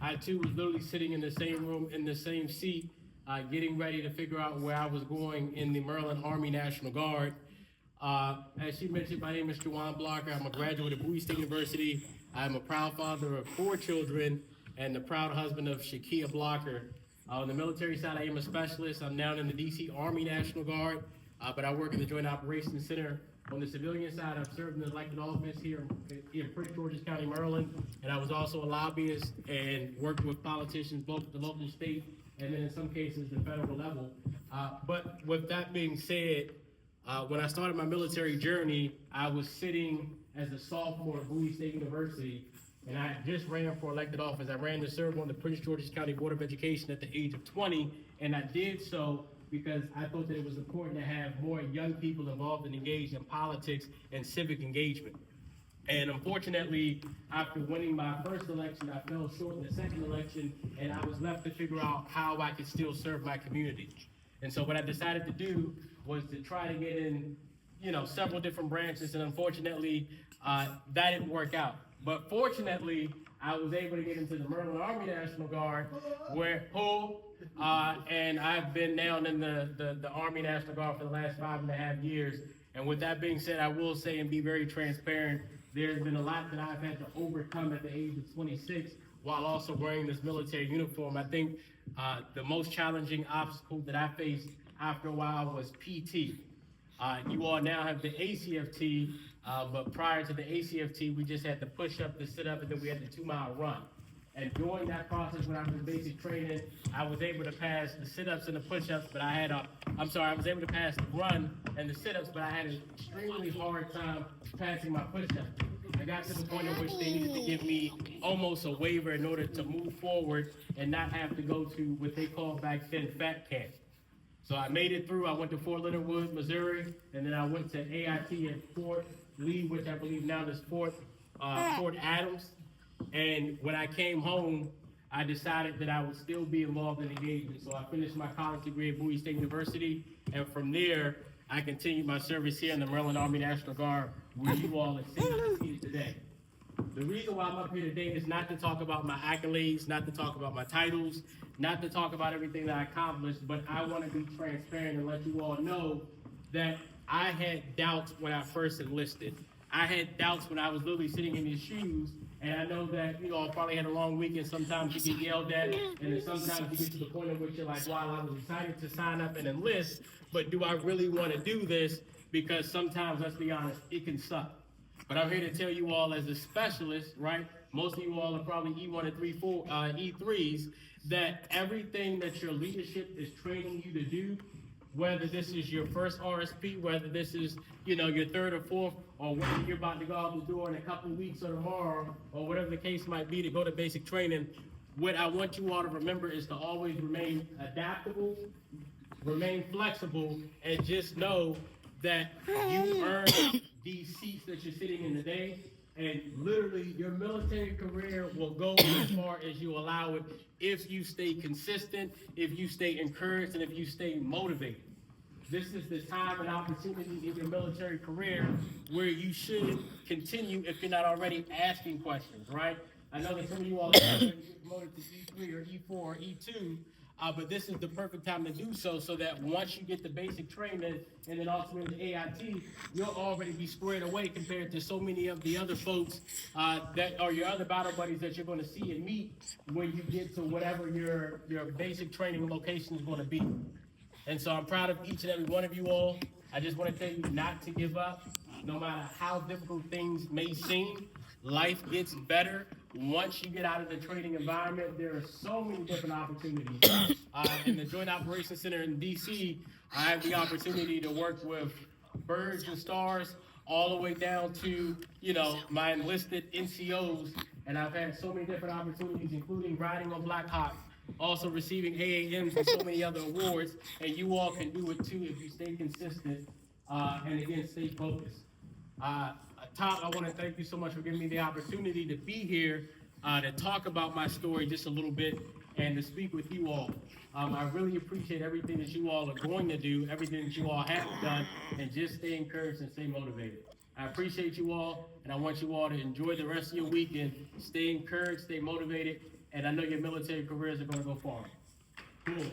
I too was literally sitting in the same room, in the same seat, getting ready to figure out where I was going in the Maryland Army National Guard. As she mentioned, my name is Juwan Blocker. I'm a graduate of Bowie State University. I'm a proud father of 4 children and the proud husband of Shakia Blocker. On the military side, I am a specialist. I'm now in the DC Army National Guard, but I work in the Joint Operations Center. On the civilian side, I've served in the elected office here in Prince George's County, Maryland, and I was also a lobbyist and worked with politicians both at the local, state, and then in some cases the federal level. But with that being said, when I started my military journey, I was sitting as a sophomore at Bowie State University, and I just ran for elected office. I ran to serve on the Prince George's County Board of Education at the age of 20, and I did so because I thought that it was important to have more young people involved and engaged in politics and civic engagement. And unfortunately, after winning my first election, I fell short in the second election, and I was left to figure out how I could still serve my community. And so what I decided to do was to try to get in, several different branches, and unfortunately, that didn't work out. But fortunately, I was able to get into the Maryland Army National Guard, and I've been now in the Army National Guard for the last 5.5 years. And with that being said, I will say and be very transparent, there's been a lot that I've had to overcome at the age of 26 while also wearing this military uniform. I think the most challenging obstacle that I faced after a while was PT. You all now have the ACFT, but prior to the ACFT, we just had the push-up, the sit-up, and then we had the 2-mile run. And during that process, when I was in basic training, I was able to pass the sit-ups and the push-ups, but I was able to pass the run and the sit-ups, but I had an extremely hard time passing my push-ups. I got to the point in which they needed to give me almost a waiver in order to move forward and not have to go to what they called back then fat camp. So I made it through. I went to Fort Leonard Wood, Missouri, and then I went to AIT at Fort Lee, which I believe now is Fort Adams. And when I came home, I decided that I would still be involved in engagement. So I finished my college degree at Bowie State University, and from there, I continued my service here in the Maryland Army National Guard, where you all are seated today. The reason why I'm up here today is not to talk about my accolades, not to talk about my titles, not to talk about everything that I accomplished, but I want to be transparent and let you all know that I had doubts when I first enlisted. I had doubts when I was literally sitting in your shoes, and I know that you all probably had a long weekend. Sometimes you get yelled at, and then sometimes you get to the point in which you're like, wow, I was excited to sign up and enlist, but do I really want to do this? Because sometimes, let's be honest, it can suck. But I'm here to tell you all as a specialist, right? Most of you all are probably E1 and E3s, that everything that your leadership is training you to do, whether this is your first RSP, whether this is, your third or fourth, or whether you're about to go out the door in a couple of weeks or tomorrow, or whatever the case might be to go to basic training, what I want you all to remember is to always remain adaptable, remain flexible, and just know that you earn these seats that you're sitting in today, and literally your military career will go as far as you allow it if you stay consistent, if you stay encouraged, and if you stay motivated. This is the time and opportunity in your military career where you should continue, if you're not already, asking questions, right? I know that some of you all are promoted to E3 or E4 or E2, but this is the perfect time to do so that once you get the basic training and then ultimately the AIT, you'll already be squared away compared to so many of the other folks that are your other battle buddies that you're going to see and meet when you get to whatever your basic training location is going to be. And so I'm proud of each and every one of you all. I just want to tell you not to give up, no matter how difficult things may seem. Life gets better once you get out of the training environment. There are so many different opportunities. In the Joint Operations Center in DC, I have the opportunity to work with birds and stars all the way down to, my enlisted NCOs. And I've had so many different opportunities, including riding on Black Hawk, also receiving AAMs and so many other awards. And you all can do it too if you stay consistent and again, stay focused. Todd, I want to thank you so much for giving me the opportunity to be here to talk about my story just a little bit and to speak with you all. I really appreciate everything that you all are going to do, everything that you all have done, and just stay encouraged and stay motivated. I appreciate you all, and I want you all to enjoy the rest of your weekend. Stay encouraged, stay motivated, and I know your military careers are gonna go far. Cool.